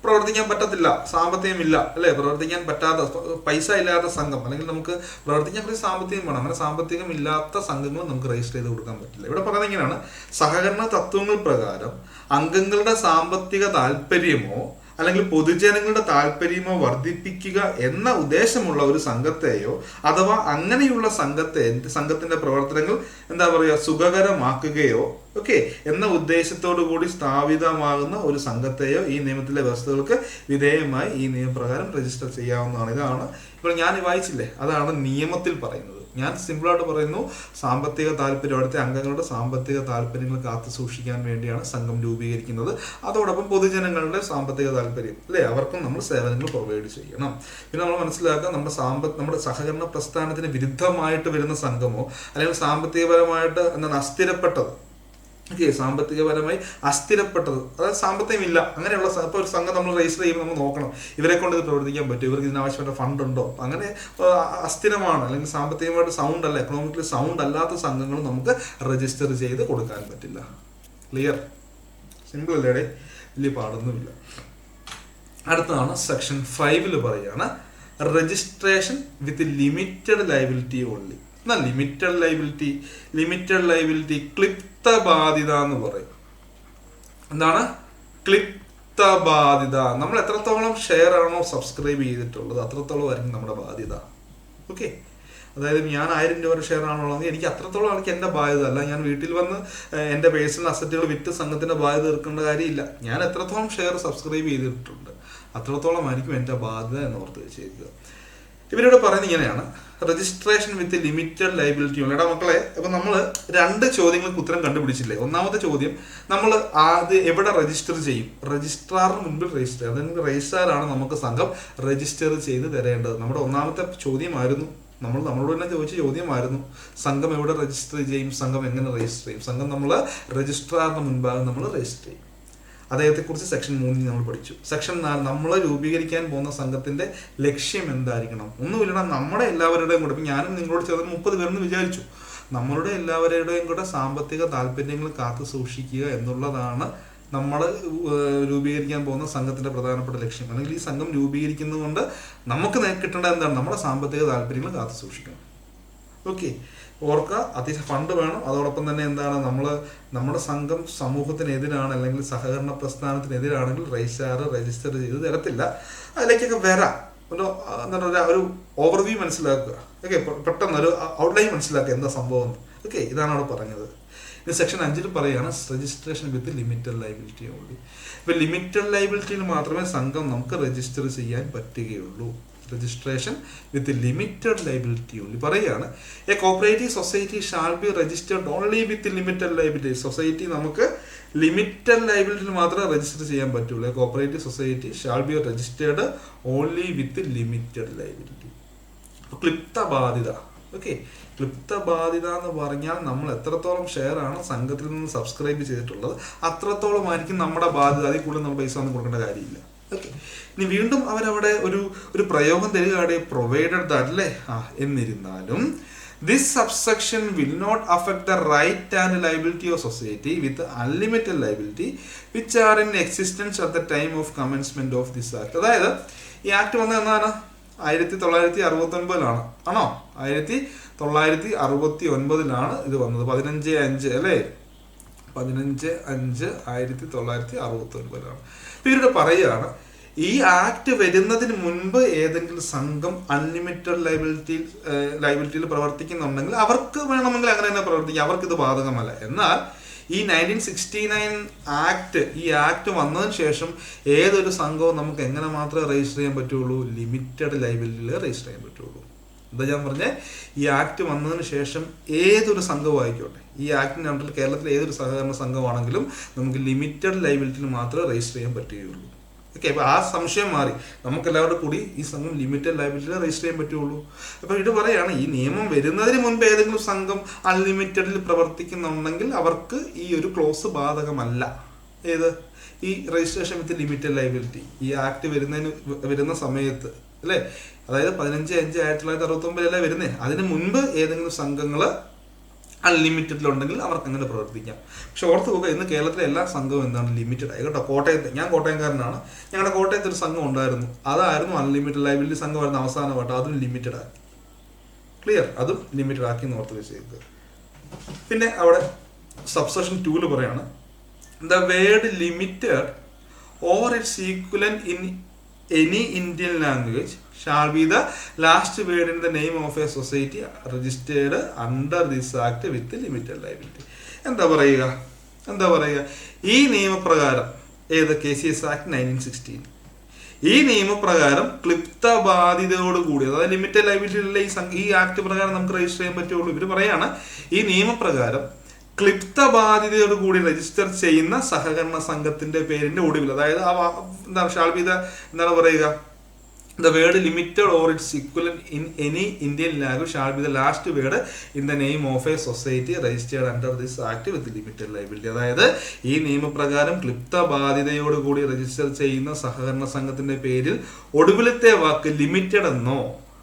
പ്രവർത്തിക്കാൻ പറ്റത്തില്ല, സാമ്പത്തികമില്ല അല്ലെ, പ്രവർത്തിക്കാൻ പറ്റാത്ത, പൈസ ഇല്ലാത്ത സംഘം, അല്ലെങ്കിൽ നമുക്ക് പ്രവർത്തിക്കാൻ പറ്റിയ സാമ്പത്തികം വേണം, അങ്ങനെ സാമ്പത്തികം ഇല്ലാത്ത സംഘങ്ങൾ നമുക്ക് രജിസ്റ്റർ ചെയ്ത് കൊടുക്കാൻ പറ്റില്ല. ഇവിടെ പറയുന്നത് ഇങ്ങനെയാണ്, സഹകരണ തത്വങ്ങൾ പ്രകാരം അംഗങ്ങളുടെ സാമ്പത്തിക താല്പര്യമോ അല്ലെങ്കിൽ പൊതുജനങ്ങളുടെ താല്പര്യമോ വർദ്ധിപ്പിക്കുക എന്ന ഉദ്ദേശമുള്ള ഒരു സംഘത്തെയോ അഥവാ അങ്ങനെയുള്ള സംഘത്തിന്റെ പ്രവർത്തനങ്ങൾ എന്താ പറയുക സുഖകരമാക്കുകയോ എന്ന ഉദ്ദേശത്തോടു കൂടി സ്ഥാപിതമാകുന്ന ഒരു സംഘത്തെയോ ഈ നിയമത്തിലെ വ്യവസ്ഥകൾക്ക് വിധേയമായി ഈ നിയമപ്രകാരം രജിസ്റ്റർ ചെയ്യാവുന്നതാണ്. ഇതാണ് ഇപ്പോൾ ഞാൻ വായിച്ചില്ലേ, അതാണ് നിയമത്തിൽ പറയുന്നത്. ഞാൻ സിമ്പിളായിട്ട് പറയുന്നു, സാമ്പത്തിക താല്പര്യം, അവിടുത്തെ അംഗങ്ങളുടെ സാമ്പത്തിക താല്പര്യങ്ങൾ കാത്തു സൂക്ഷിക്കാൻ വേണ്ടിയാണ് സംഘം രൂപീകരിക്കുന്നത്. അതോടൊപ്പം പൊതുജനങ്ങളുടെ സാമ്പത്തിക താല്പര്യം അല്ലേ, അവർക്കും നമ്മൾ സേവനങ്ങൾ പ്രൊവൈഡ് ചെയ്യണം. പിന്നെ നമ്മൾ മനസ്സിലാക്കുക, നമ്മുടെ സഹകരണ പ്രസ്ഥാനത്തിന് വിരുദ്ധമായിട്ട് വരുന്ന സംഘമോ അല്ലെങ്കിൽ സാമ്പത്തികപരമായിട്ട് എന്താണ് അസ്ഥിരപ്പെട്ടത്, സാമ്പത്തികപരമായി അസ്ഥിരപ്പെട്ടത്, അതായത് സാമ്പത്തികമില്ല അങ്ങനെയുള്ള ഇപ്പോൾ ഒരു സംഘം നമ്മൾ രജിസ്റ്റർ ചെയ്യുമ്പോൾ നമ്മൾ നോക്കണം ഇവരെ കൊണ്ട് ഇത് പ്രവർത്തിക്കാൻ പറ്റും, ഇവർക്ക് ഇതിനാവശ്യമായിട്ട് ഫണ്ട് ഉണ്ടോ. അങ്ങനെ അസ്ഥിരമാണ് അല്ലെങ്കിൽ സാമ്പത്തികമായിട്ട് സൗണ്ട് അല്ല, എക്കണോമിക്കലി സൗണ്ട് അല്ലാത്ത സംഘങ്ങൾ നമുക്ക് രജിസ്റ്റർ ചെയ്ത് കൊടുക്കാൻ പറ്റില്ല. ക്ലിയർ? സിമ്പിൾ അല്ലേടെ, വലിയ പാടൊന്നുമില്ല. അടുത്തതാണ് സെക്ഷൻ 5 പറയുകയാണ് registration with limited liability only. എന്നാൽ ലിമിറ്റഡ് ലയബിലിറ്റി ക്ലിപ്ത ബാധ്യത എന്ന് പറയും. എന്താണ് ക്ലിപ്ത ബാധ്യത? നമ്മൾ എത്രത്തോളം ഷെയർ ആണോ സബ്സ്ക്രൈബ് ചെയ്തിട്ടുള്ളത് അത്രത്തോളം ആയിരിക്കും നമ്മുടെ ബാധ്യത. ഓക്കെ, അതായത് ഞാൻ 1000 രൂപ ഷെയർ ആണുള്ളത്, എനിക്ക് അത്രത്തോളം ആൾക്ക് എൻ്റെ ബാധ്യത അല്ല. ഞാൻ വീട്ടിൽ വന്ന് എൻ്റെ പേഴ്സണൽ അസറ്റുകൾ വിറ്റ് സംഘത്തിൻ്റെ ബാധ്യത തീർക്കേണ്ട കാര്യമില്ല. ഞാൻ എത്രത്തോളം ഷെയർ സബ്സ്ക്രൈബ് ചെയ്തിട്ടുണ്ട് അത്രത്തോളം ആയിരിക്കും എൻ്റെ ബാധ്യത എന്ന് ഓർത്ത് വെച്ചേക്കുക. ഇവരോട് പറയുന്നത് ഇങ്ങനെയാണ്, രജിസ്ട്രേഷൻ വിത്ത് ലിമിറ്റഡ് ലയബിലിറ്റി. എടാ മക്കളെ, അപ്പൊ നമ്മൾ 2 ചോദ്യങ്ങൾക്ക് ഉത്തരം കണ്ടുപിടിച്ചില്ലേ? ഒന്നാമത്തെ ചോദ്യം, നമ്മൾ ആദ്യം എവിടെ രജിസ്റ്റർ ചെയ്യും? രജിസ്ട്രാറിന് മുൻപിൽ രജിസ്റ്റർ ചെയ്യും. അതായത് രജിസ്ട്രാറാണ് നമുക്ക് സംഘം രജിസ്റ്റർ ചെയ്ത് തരേണ്ടത്. നമ്മുടെ ഒന്നാമത്തെ ചോദ്യമായിരുന്നു, നമ്മളോട് തന്നെ ചോദിച്ച ചോദ്യമായിരുന്നു, സംഘം എവിടെ രജിസ്റ്റർ ചെയ്യും, സംഘം എങ്ങനെ രജിസ്റ്റർ ചെയ്യും? സംഘം നമ്മൾ രജിസ്ട്രാറിന് മുൻപാകെ നമ്മൾ രജിസ്റ്റർ ചെയ്യും. അദ്ദേഹത്തെക്കുറിച്ച് സെക്ഷൻ 3 നമ്മൾ പഠിച്ചു. സെക്ഷൻ 4, നമ്മൾ രൂപീകരിക്കാൻ പോകുന്ന സംഘത്തിന്റെ ലക്ഷ്യം എന്തായിരിക്കണം? ഒന്നുമില്ല, നമ്മുടെ എല്ലാവരുടെയും കൂടെ, ഇപ്പം ഞാനും നിങ്ങളോട് ചേർന്ന് 30 പേരെന്ന് വിചാരിച്ചു, നമ്മളുടെ എല്ലാവരുടെയും കൂടെ സാമ്പത്തിക താല്പര്യങ്ങൾ കാത്തു സൂക്ഷിക്കുക എന്നുള്ളതാണ് നമ്മൾ രൂപീകരിക്കാൻ പോകുന്ന സംഘത്തിന്റെ പ്രധാനപ്പെട്ട ലക്ഷ്യം. അല്ലെങ്കിൽ ഈ സംഘം രൂപീകരിക്കുന്നതുകൊണ്ട് നമുക്ക് കിട്ടേണ്ടത് എന്താണ്? നമ്മുടെ സാമ്പത്തിക താല്പര്യങ്ങൾ കാത്തു സൂക്ഷിക്കണം. ഓക്കെ, ഓർക്കുക, അത്യാവശ്യം ഫണ്ട് വേണം. അതോടൊപ്പം തന്നെ എന്താണ്, നമ്മുടെ സംഘം സമൂഹത്തിനെതിരാണ് അല്ലെങ്കിൽ സഹകരണ പ്രസ്ഥാനത്തിനെതിരാണെങ്കിൽ രജിസ്റ്റർ ചെയ്ത് തരത്തില്ല. അതിലേക്കൊക്കെ വരാം. ഒരു ഓവർവ്യൂ മനസ്സിലാക്കുക. ഓക്കെ, പെട്ടെന്ന് ഒരു ഔട്ട്ലൈൻ മനസ്സിലാക്കുക എന്താ സംഭവം. ഓക്കെ, ഇതാണ് അവിടെ പറഞ്ഞത്. ഇത് സെക്ഷൻ 5 പറയുകയാണ് registration with limited liability only. ഇപ്പൊ ലിമിറ്റഡ് ലയബിലിറ്റിയിൽ മാത്രമേ സംഘം നമുക്ക് രജിസ്റ്റർ ചെയ്യാൻ പറ്റുകയുള്ളൂ. Registration with limited liability only പറയുകയാണ്, a cooperative society shall be registered only with limited liability. Society നമുക്ക് ലിമിറ്റഡ് ലയബിലിറ്റിയിൽ മാത്രമേ രജിസ്റ്റർ ചെയ്യാൻ പറ്റുള്ളൂ. A cooperative society shall be registered only with limited liability. ക്ലിപ്ത ബാധ്യത. ഓക്കെ, ക്ലിപ്ത ബാധ്യത എന്ന് പറഞ്ഞാൽ നമ്മൾ എത്രത്തോളം ഷെയർ ആണ് സംഘത്തിൽ നിന്ന് സബ്സ്ക്രൈബ് ചെയ്തിട്ടുള്ളത് അത്രത്തോളം ആയിരിക്കും നമ്മുടെ ബാധ്യത. അതിൽ കൂടുതൽ നമ്മൾ പൈസ ഒന്നും കൊടുക്കേണ്ട കാര്യമില്ല. ഓക്കെ, ഇനി വീണ്ടും അവരവിടെ ഒരു പ്രയോഗം തരികയാണ്, പ്രൊവൈഡഡ് ദാറ്റ് അല്ലേ. എന്നിരുന്നാലും this subsection will not affect the right and liability of society with unlimited liability which are in existence at the time of commencement of this act. അതായത് ഈ ആക്ട് വന്നത് എന്നാണ്? 1969 ആണോ? 1969 ഇത് വന്നത്. 15/5 അല്ലേ? 15/5/1969. ഇവരുടെ പറയുകയാണ്, ഈ ആക്ട് വരുന്നതിന് മുൻപ് ഏതെങ്കിലും സംഘം അൺലിമിറ്റഡ് ലയബിലിറ്റിയിൽ പ്രവർത്തിക്കുന്നുണ്ടെങ്കിൽ അവർക്ക് വേണമെങ്കിൽ അങ്ങനെ തന്നെ പ്രവർത്തിക്കാം, അവർക്കിത് ബാധകമല്ല. എന്നാൽ ഈ 1969 ആക്ട്, ഈ ആക്ട് വന്നതിന് ശേഷം ഏതൊരു സംഘവും നമുക്ക് എങ്ങനെ മാത്രമേ രജിസ്റ്റർ ചെയ്യാൻ പറ്റുള്ളൂ? ലിമിറ്റഡ് ലയബിലിറ്റിയിൽ രജിസ്റ്റർ ചെയ്യാൻ പറ്റുള്ളൂ. എന്താ ഞാൻ പറഞ്ഞേ? ഈ ആക്ട് വന്നതിന് ശേഷം ഏതൊരു സംഘവും ആയിക്കോട്ടെ, ഈ ആക്ടിൻ്റെ അണ്ടറിൽ കേരളത്തിലെ ഏതൊരു സഹകരണ സംഘമാണെങ്കിലും നമുക്ക് ലിമിറ്റഡ് ലയബിലിറ്റിയിൽ മാത്രമേ രജിസ്റ്റർ ചെയ്യാൻ പറ്റുകയുള്ളൂ. ഓക്കെ, അപ്പോൾ ആ സംശയം മാറി. നമുക്കെല്ലാവരുടെ കൂടി ഈ സംഘം ലിമിറ്റഡ് ലയബിലിറ്റിയിൽ രജിസ്റ്റർ ചെയ്യാൻ പറ്റുള്ളൂ. അപ്പോൾ ഇത് പറയുകയാണ്, ഈ നിയമം വരുന്നതിന് മുൻപ് ഏതെങ്കിലും സംഘം അൺലിമിറ്റഡിൽ പ്രവർത്തിക്കുന്നുണ്ടെങ്കിൽ അവർക്ക് ഈ ഒരു ക്ലോസ് ബാധകമല്ല. ഏത്? ഈ രജിസ്ട്രേഷൻ വിത്ത് ലിമിറ്റഡ് ലയബിലിറ്റി ഈ ആക്ട് വരുന്ന സമയത്ത് അല്ലേ? അതായത് 15/5/1969 വരുന്നേ. അതിന് മുൻപ് ഏതെങ്കിലും സംഘങ്ങൾ അൺലിമിറ്റഡിലുണ്ടെങ്കിൽ അവർക്ക് അങ്ങനെ പ്രവർത്തിക്കാം. പക്ഷെ ഓർത്ത് പോകുക, ഇന്ന് കേരളത്തിലെ എല്ലാ സംഘവും എന്താണ്? ലിമിറ്റഡ് ആയി കേട്ടോ. ഞാൻ കോട്ടയംകാരനാണ്. ഞങ്ങളുടെ കോട്ടയത്ത് ഒരു സംഘം ഉണ്ടായിരുന്നു, അതായിരുന്നു അൺലിമിറ്റഡ് ലയബിലിറ്റി സംഘമായിരുന്നു അവസാനമായിട്ട്. അതും ലിമിറ്റഡ് ആക്കി. ക്ലിയർ? അതും ലിമിറ്റഡ് ആക്കി എന്ന് ഓർത്ത് വെച്ചേക്കുക. പിന്നെ അവിടെ സബ്സെക്ഷൻ 2 പറയാണ്, the word limited or it's equivalent in any Indian language shall be the last word in the name of a society registered under this act with limited liability. എന്താ പറയുക? ഈ നിയമപ്രകാരം ഏത്? KCS act 1916. ഈ നിയമപ്രകാരം ക്ലിപ്ത ബാധ്യതയോട് കൂടി, അതായത് ലിമിറ്റഡ് ലയബിലിറ്റിയിലുള്ള ഈ ആക്ട് പ്രകാരം നമുക്ക് രജിസ്റ്റർ ചെയ്യാൻ പറ്റുള്ളൂ. ഇവർ പറയാണ് ഈ നിയമപ്രകാരം ക്ലിപ്ത ബാധ്യതയോട് കൂടി രജിസ്റ്റർ ചെയ്യുന്ന സഹകരണ സംഘത്തിന്റെ പേരിന്റെ ഒടുവിൽ, അതായത് എന്താണ് ഷാൾ ബി എന്താണ് പറയുക, the word limited or its equivalent in any Indian language shall be the last word in the name of a society registered under this act with limited liability. അതായത് ഈ നിയമപ്രകാരം ക്ലിപ്ത ബാധ്യതയോട് കൂടി രജിസ്റ്റർ ചെയ്യുന്ന സഹകരണ സംഘത്തിന്റെ പേരിൽ ഒടുവിലത്തെ വാക്ക് ലിമിറ്റഡ് എന്നോ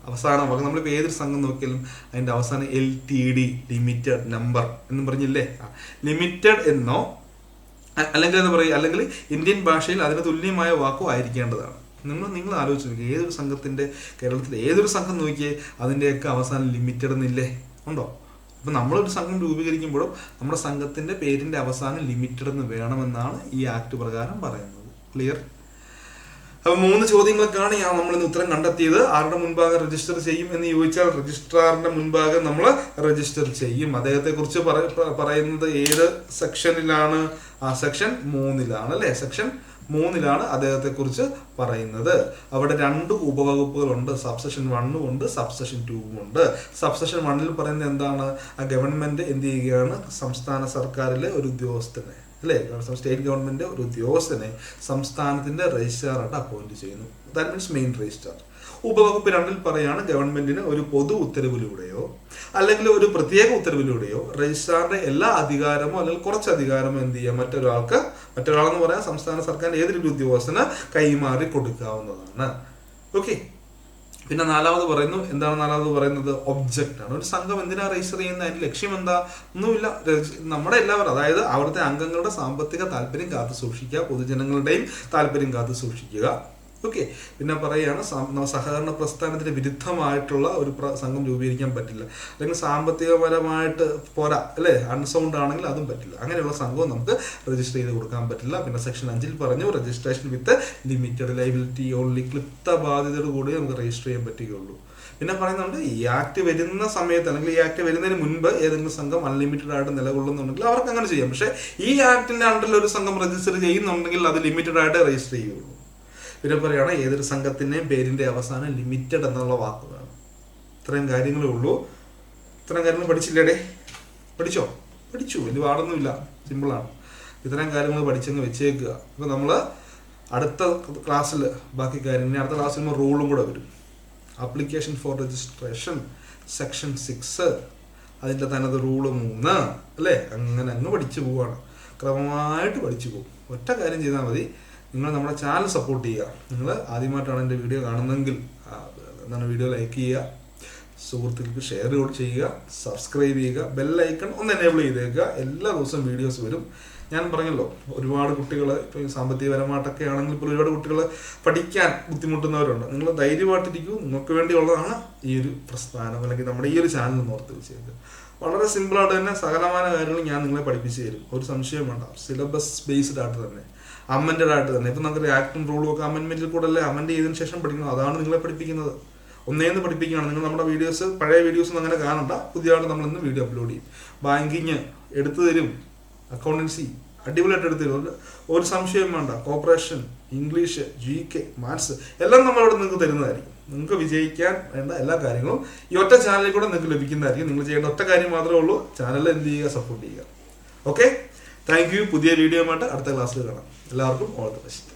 അവസാന വാക്ക്, നമ്മളിപ്പോൾ ഏതൊരു സംഘം നോക്കിയാലും അതിന്റെ അവസാനം LTD ലിമിറ്റഡ് നമ്പർ എന്ന് പറഞ്ഞില്ലേ, ലിമിറ്റഡ് എന്നോ അല്ലെങ്കിൽ എന്താ പറയുക, അല്ലെങ്കിൽ ഇന്ത്യൻ ഭാഷയിൽ അതിന് തുല്യമായ വാക്കോ ആയിരിക്കേണ്ടതാണ്. നിങ്ങൾ ആലോചിച്ച് നോക്കിയേ, ഏതൊരു സംഘത്തിന്റെ കേരളത്തിൽ ഏതൊരു സംഘം നോക്കിയേ അതിൻ്റെയൊക്കെ അവസാനം ലിമിറ്റഡ് എന്നില്ലേ, ഉണ്ടോ? അപ്പം നമ്മളൊരു സംഘം രൂപീകരിക്കുമ്പോഴും നമ്മുടെ സംഘത്തിന്റെ പേരിന്റെ അവസാനം ലിമിറ്റഡ് എന്ന് വേണമെന്നാണ് ഈ ആക്ട് പ്രകാരം പറയുന്നത്. ക്ലിയർ? അപ്പൊ 3 ചോദ്യങ്ങൾക്കാണ് നമ്മളിന്ന് ഉത്തരം കണ്ടെത്തിയത്. ആരുടെ മുൻപാകെ രജിസ്റ്റർ ചെയ്യും എന്ന് ചോദിച്ചാൽ രജിസ്ട്രാറിന്റെ മുൻപാകെ നമ്മൾ രജിസ്റ്റർ ചെയ്യും. അദ്ദേഹത്തെ കുറിച്ച് പറയുന്നത് ഏത് സെക്ഷനിലാണ്? സെക്ഷൻ 3-ലാണ് അല്ലെ, സെക്ഷൻ 3-ലാണ് അദ്ദേഹത്തെ കുറിച്ച് പറയുന്നത്. അവിടെ 2 ഉപവകുപ്പുകളുണ്ട്, സബ്സെഷൻ 1 ഉണ്ട്, സബ്സെഷൻ 2 ഉണ്ട്. സബ്സെഷൻ 1-ൽ പറയുന്നത് എന്താണ്? ഗവൺമെന്റ് എന്ത് ചെയ്യുകയാണ്, സംസ്ഥാന സർക്കാരിലെ ഒരു ഉദ്യോഗസ്ഥനെ അല്ലേ, സ്റ്റേറ്റ് ഗവൺമെന്റ് ഒരു ഉദ്യോഗസ്ഥനെ സംസ്ഥാനത്തിന്റെ രജിസ്ട്രാറായിട്ട് അപ്പോയിന്റ് ചെയ്യുന്നു. That means main registrar. ഉപവകുപ്പ് 2-ൽ പറയാണ് ഗവൺമെന്റിന് ഒരു പൊതു ഉത്തരവിലൂടെയോ അല്ലെങ്കിൽ ഒരു പ്രത്യേക ഉത്തരവിലൂടെയോ രജിസ്ട്രാറിന്റെ എല്ലാ അധികാരമോ അല്ലെങ്കിൽ കുറച്ച് അധികാരമോ എന്ത് ചെയ്യാം, മറ്റൊരാളെന്ന് പറയാൻ സംസ്ഥാന സർക്കാരിന്റെ ഏതൊരു ഉദ്യോഗസ്ഥന് കൈമാറി കൊടുക്കാവുന്നതാണ്. ഓക്കെ. പിന്നെ 4-ാമത് പറയുന്നു, എന്താണ് 4-ാമത് പറയുന്നത്? ഒബ്ജക്റ്റ് ആണ്. ഒരു സംഘം എന്തിനാ രജിസ്റ്റർ ചെയ്യുന്നത്, അതിന്റെ ലക്ഷ്യം എന്താ? ഒന്നുമില്ല, നമ്മുടെ എല്ലാവരും, അതായത് അവിടുത്തെ അംഗങ്ങളുടെ സാമ്പത്തിക താല്പര്യം കാത്തു സൂക്ഷിക്കുക, പൊതുജനങ്ങളുടെയും താല്പര്യം കാത്തു സൂക്ഷിക്കുക. ഓക്കെ. പിന്നെ പറയുകയാണ് സഹകരണ പ്രസ്ഥാനത്തിന് വിരുദ്ധമായിട്ടുള്ള ഒരു സംഘം രൂപീകരിക്കാൻ പറ്റില്ല, അല്ലെങ്കിൽ സാമ്പത്തികപരമായിട്ട് പോരാ അല്ലെ, അൺസൗണ്ട് ആണെങ്കിൽ അതും പറ്റില്ല. അങ്ങനെയുള്ള സംഘവും നമുക്ക് രജിസ്റ്റർ ചെയ്ത് കൊടുക്കാൻ പറ്റില്ല. പിന്നെ സെക്ഷൻ 5-ൽ പറഞ്ഞു registration with limited liability only, ക്ലിപ്ത ബാധ്യതയോട് കൂടി നമുക്ക് രജിസ്റ്റർ ചെയ്യാൻ പറ്റുകയുള്ളൂ. പിന്നെ പറയുന്നുണ്ട് ഈ ആക്ട് വരുന്ന സമയത്ത് അല്ലെങ്കിൽ ഈ ആക്ട് വരുന്നതിന് മുൻപ് ഏതെങ്കിലും സംഘം അൺലിമിറ്റഡ് ആയിട്ട് നിലകൊള്ളുന്നുണ്ടെങ്കിൽ അവർക്ക് അങ്ങനെ ചെയ്യാം. പക്ഷേ ഈ ആക്ടിന്റെ അണ്ടറിൽ ഒരു സംഘം രജിസ്റ്റർ ചെയ്യുന്നുണ്ടെങ്കിൽ അത് ലിമിറ്റഡ് ആയിട്ട് രജിസ്റ്റർ ചെയ്യുള്ളൂ. പിന്നെ പറയുകയാണ് ഏതൊരു സംഘത്തിൻ്റെയും പേരിന്റെ അവസാനം ലിമിറ്റഡ് എന്നുള്ള വാക്ക് വേണം. ഇത്രയും കാര്യങ്ങളേ ഉള്ളൂ. ഇത്രയും കാര്യങ്ങൾ പഠിച്ചില്ലേടേ? പഠിച്ചു, വലിയ പാടൊന്നുമില്ല, സിമ്പിളാണ്. ഇത്രയും കാര്യങ്ങൾ പഠിച്ചങ്ങ് വെച്ചേക്കുക. ഇപ്പം നമ്മൾ അടുത്ത ക്ലാസ്സിൽ ബാക്കി കാര്യങ്ങൾ, അടുത്ത ക്ലാസ്സിൽ റൂളും കൂടെ വരും. ആപ്ലിക്കേഷൻ ഫോർ രജിസ്ട്രേഷൻ സെക്ഷൻ 6, അതിൻ്റെ തനത് റൂള് 3 അല്ലേ, അങ്ങനെ അങ്ങ് പഠിച്ചു പോവാണ്. ക്രമമായിട്ട് പഠിച്ചു പോകും. ഒറ്റ കാര്യം ചെയ്താൽ മതി, നിങ്ങൾ നമ്മുടെ ചാനൽ സപ്പോർട്ട് ചെയ്യുക. നിങ്ങൾ ആദ്യമായിട്ടാണ് എൻ്റെ വീഡിയോ കാണുന്നതെങ്കിൽ വീഡിയോ ലൈക്ക് ചെയ്യുക, സുഹൃത്തുക്കൾക്ക് ഷെയർ ചെയ്യുക, സബ്സ്ക്രൈബ് ചെയ്യുക, ബെല്ലൈക്കൺ ഒന്ന് എനേബിൾ ചെയ്തേക്കുക. എല്ലാ ദിവസവും വീഡിയോസ് വരും. ഞാൻ പറഞ്ഞല്ലോ, ഒരുപാട് കുട്ടികൾ ഇപ്പോൾ സാമ്പത്തികപരമായിട്ടൊക്കെ ആണെങ്കിൽ ഇപ്പോൾ ഒരുപാട് കുട്ടികൾ പഠിക്കാൻ ബുദ്ധിമുട്ടുന്നവരുണ്ട്. നിങ്ങൾ ധൈര്യമായിട്ടിരിക്കൂ, നിങ്ങൾക്ക് വേണ്ടിയുള്ളതാണ് ഈ ഒരു പ്രസ്ഥാനം അല്ലെങ്കിൽ നമ്മുടെ ഈ ഒരു ചാനൽ എന്ന് ഓർത്ത് വെച്ചേക്കുക. വളരെ സിമ്പിളായിട്ട് തന്നെ സകലമായ കാര്യങ്ങൾ ഞാൻ നിങ്ങളെ പഠിപ്പിച്ചു തരും, ഒരു സംശയം വേണ്ട. സിലബസ് ബേസ്ഡ് ആയിട്ട് തന്നെ, അമെൻഡഡ് ആയിട്ട് തന്നെ. ഇപ്പം നമുക്ക് ആക്ടും റൂളും ഒക്കെ അമെൻമെന്റിൽ കൂടെ അല്ലേ അമെൻഡ് ചെയ്തതിനു ശേഷം പഠിക്കണം. അതാണ് നിങ്ങളെ പഠിപ്പിക്കുന്നത്. ഒന്നേന്ന് പഠിപ്പിക്കുകയാണ്. നിങ്ങൾ നമ്മുടെ വീഡിയോസ്, പഴയ വീഡിയോസ് അങ്ങനെ കാണണ്ട, പുതിയതായിട്ട് നമ്മളിന്ന് വീഡിയോ അപ്ലോഡ് ചെയ്യും. ബാങ്കിങ് എടുത്തു തരും, അക്കൗണ്ടൻസി അടിപൊളിയായിട്ട് എടുത്തു തരും, ഒരു സംശയം വേണ്ട. കോർപ്പറേഷൻ, ഇംഗ്ലീഷ്, GK, മാത്സ് എല്ലാം നമ്മളിവിടെ നിങ്ങൾക്ക് തരുന്നതായിരിക്കും. നിങ്ങൾക്ക് വിജയിക്കാൻ വേണ്ട എല്ലാ കാര്യങ്ങളും ഈ ഒറ്റ ചാനലിൽ കൂടെ നിങ്ങൾക്ക് ലഭിക്കുന്നതായിരിക്കും. നിങ്ങൾ ചെയ്യേണ്ട ഒറ്റ കാര്യം മാത്രമേ ഉള്ളൂ, ചാനലിൽ എന്ത് ചെയ്യുക, സപ്പോർട്ട് ചെയ്യുക. Okay, thank you. പുതിയ വീഡിയോയുമായിട്ട് അടുത്ത ക്ലാസ്സിൽ കാണാം. എല്ലാവർക്കും ഓൾ ദി ബെസ്റ്റ്.